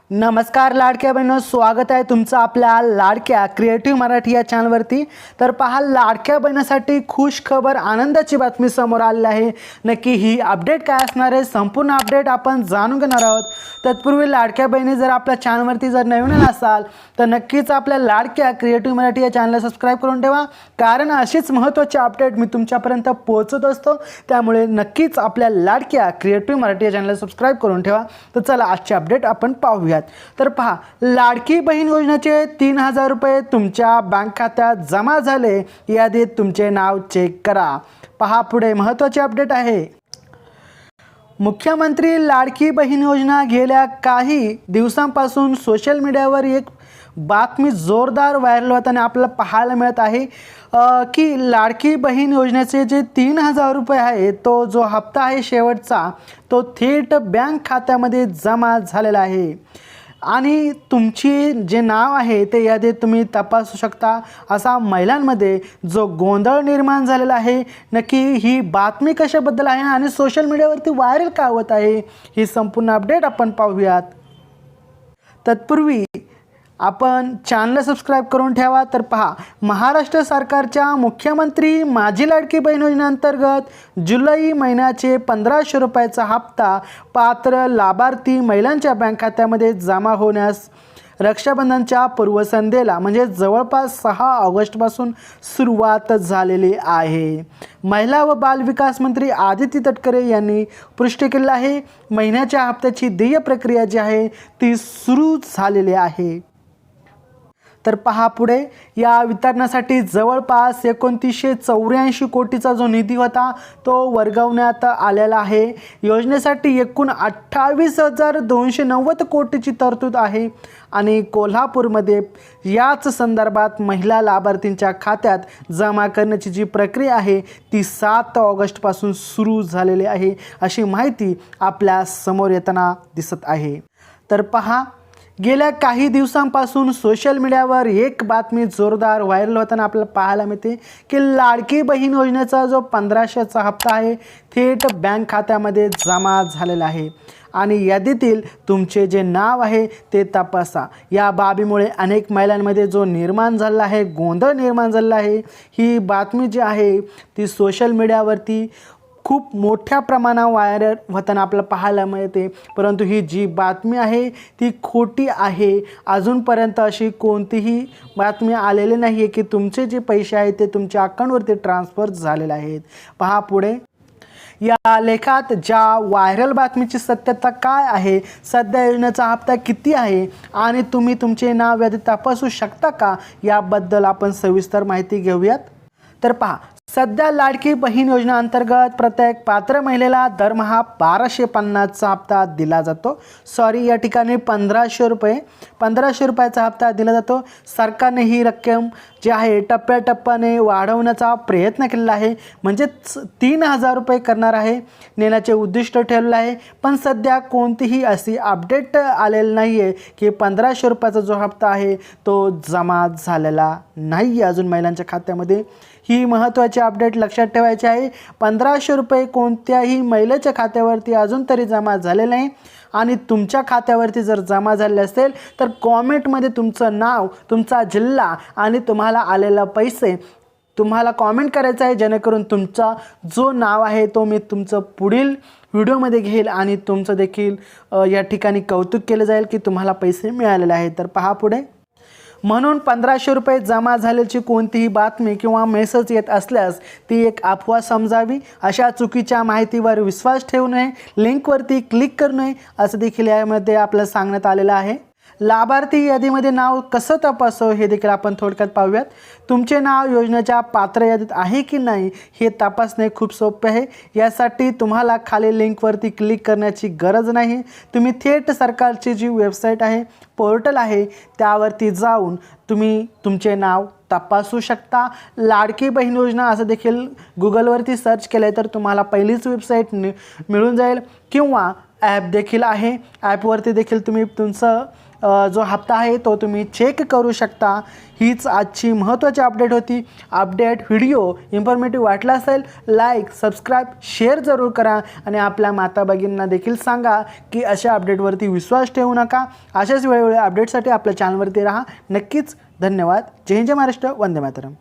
नमस्कार लाडक्या बहिणींनो, स्वागत आहे तुमचं आपल्या लाडक्या क्रिएटिव्ह मराठी या चॅनलवरती। तर पहा, लाडक्या बहिणीसाठी खुश खबर, आनंदाची बातमी समोर आली आहे। नक्की ही अपडेट काय असणार आहे, संपूर्ण अपडेट आपण जाणून घेणार आहोत। तत्पूर्वी लाडक्या बहिणी जर आपल्या चॅनलवरती जर नवीन असाल तर नक्कीच आपल्या लाडक्या क्रिएटिव्ह मराठी या चॅनलला सबस्क्राइब करून ठेवा, कारण अशीच महत्त्वाची अपडेट मी तुमच्यापर्यंत पोहोचवत असतो। त्यामुळे नक्कीच आपल्या लाडक्या क्रिएटिव्ह मराठी या चॅनलला सबस्क्राइब करून ठेवा। तर चला आजची अपडेट आपण पाहूया। तर पहा, लाडकी बहीण योजनेचे 3000 रुपये तुमच्या बँक खात्यात जमा झाले, यादीत तुमचे नाव चेक करा। पहा, पुढे महत्त्वाची अपडेट आहे। मुख्यमंत्री लाडकी बहीण योजना गेल्या काही दिवसांपासून सोशल मीडियावर एक बातमी जोरदार व्हायरल होताना आपल्याला पाहायला मिळत आहे की लाडकी बहीण योजनेचे जे 3000 रुपये आहे, तो जो हप्ता आहे शेवटचा, तो थेट बँक खात्यामध्ये जमा झालेला आहे आणि तुमची जे नाव आहे ते यादीत तुम्ही तपासू शकता। असा महिलांमध्ये जो गोंधळ निर्माण झालेला आहे, नक्की ही बातमी कशाबद्दल आहे आणि सोशल मीडियावरती व्हायरल का होत आहे, ही संपूर्ण अपडेट आपण पाहूयात। तत्पूर्वी आपण चॅनल सबस्क्राइब करून ठेवा। तर पहा, महाराष्ट्र सरकारच्या मुख्यमंत्री माझी लाडकी बहीण योजनेअंतर्गत जुलै महिन्याचे 1500 रुपयाचा हप्ता पात्र लाभार्थी महिलांच्या बँक खात्यामध्ये जमा होण्यास रक्षाबंधनच्या पूर्वसंध्येला म्हणजे जवळपास 6 ऑगस्टपासून सुरुवात झालेली आहे। महिला व बाल विकास मंत्री आदिती तटकरे यांनी पुष्टी केली आहे। महिन्याच्या हप्त्याची देय प्रक्रिया जी आहे ती सुरू झालेली आहे। तर पहा, पुढे या वितरणासाठी जवळपास 2984 कोटीचा जो निधी होता तो वर्गवण्यात आलेला आहे। योजनेसाठी एकूण 28,290 कोटीची तरतूद आहे आणि कोल्हापूरमध्ये याच संदर्भात महिला लाभार्थींच्या खात्यात जमा करण्याची जी प्रक्रिया आहे ती 7 ऑगस्टपासून सुरू झालेली आहे, अशी माहिती आपल्या समोर येताना दिसत आहे। तर पहा, गेल्या काही दिवसांपासून सोशल मीडियावर एक बातमी जोरदार व्हायरल होताना आपल्याला पाहायला मिळते की लाडकी बहीण योजनेचा जो 1500चा हप्ता आहे थेट बँक खात्यामध्ये जमा झालेला आहे आणि यादीतील तुमचे जे नाव आहे ते तपासा। या बाबीमुळे अनेक महिलांमध्ये जो निर्माण झाला आहे, गोंधळ निर्माण झाला आहे, ही बातमी जी आहे ती सोशल मीडियावरती खूप मोठ्या प्रमाणावर व्हायरल होताना आपल्याला पाहायला मिळते। परंतु ही जी बातमी आहे ती खोटी आहे। अजूनपर्यंत अशी कोणतीही बातमी आलेली नाही आहे की तुमचे जे पैसे आहेत ते तुमच्या अकाउंटवरती ट्रान्सफर झालेले आहेत। पहा, पुढे या लेखात ज्या व्हायरल बातमीची सत्यता काय आहे, सध्या योजनेचा हप्ता किती आहे आणि तुम्ही तुमचे नाव यादीत तपासू शकता का, याबद्दल आपण सविस्तर माहिती घेऊयात। तर पहा, सध्या लाडकी बहीण योजना अंतर्गत प्रत्येक पात्र महिलेला दरमहा 1250चा हप्ता दिला जातो। या ठिकाणी 1500 रुपयाचा हप्ता दिला जातो। सरकारने ही रक्कम जी आहे टप्प्याटप्प्याने वाढवण्याचा प्रयत्न केलेला आहे, म्हणजे 3000 रुपये करणार आहे नेण्याचे उद्दिष्ट ठेवलेलं आहे। पण सध्या कोणतीही अशी अपडेट आलेली नाही आहे की 1500 रुपयाचा जो हप्ता आहे तो जमा झालेला नाही अजून महिलांच्या खात्यामध्ये। ही महत्त्वाची अपडेट लक्षात ठेवायची आहे। 1500 रुपये कोणत्याही महिलेच्या खात्यावरती अजून तरी जमा झाले नाही आणि तुमच्या खात्यावरती जर जमा झाले असेल तर कॉमेंटमध्ये तुमचं नाव, तुमचा जिल्हा आणि तुम्हाला आलेला पैसे तुम्हाला कॉमेंट करायचं आहे, जेणेकरून तुमचा जो नाव आहे तो मी तुमचं पुढील व्हिडिओमध्ये घेईल आणि तुमचं देखील या ठिकाणी कौतुक केलं जाईल की तुम्हाला पैसे मिळालेले आहेत। तर पहा, पुढे म्हणून 1500 रुपये जमा झाल्याची कोणतीही बातमी किंवा मेसेज येत असल्यास ती एक अफवा समजावी। अशा चुकीच्या माहितीवर विश्वास ठेवू नये, लिंकवरती क्लिक करू नये, असं देखील यामध्ये आपल्याला सांगण्यात आलेलं आहे। लाभार्थी यादीमध्ये नाव कसं तपासावं हे देखील आपण थोडक्यात पाहूयात। तुमचे नाव योजनेच्या पात्र यादीत आहे की नाही हे तपासणे खूप सोपे आहे। यासाठी तुम्हाला खाली लिंकवरती क्लिक करण्याची गरज नाही। तुम्ही थेट सरकारची जी वेबसाईट आहे, पोर्टल आहे, त्यावरती जाऊन तुम्ही तुमचे नाव तपासू शकता। लाडकी बहीण योजना असं देखील गुगलवरती सर्च केलं तर तुम्हाला पहिलीच वेबसाईट मिळून जाईल, किंवा ॲप देखील आहे, ॲपवरती देखील तुम्ही तुमचं जो हप्ता आहे तो तुम्ही चेक करू शकता. हीच आजची महत्त्वाची अपडेट होती. अपडेट व्हिडिओ इन्फॉर्मेटिव्ह वाटला असेल लाईक सबस्क्राईब शेअर जरूर करा आणि आपल्या माता भगिनींना देखील सांगा की अशा अपडेटवरती विश्वास ठेवू नका. अशाच वेळोवेळी अपडेटसाठी आपल्या चॅनलवरती राहा. नक्कीच. धन्यवाद. जय हिंद जय महाराष्ट्र. वंदे मातरम.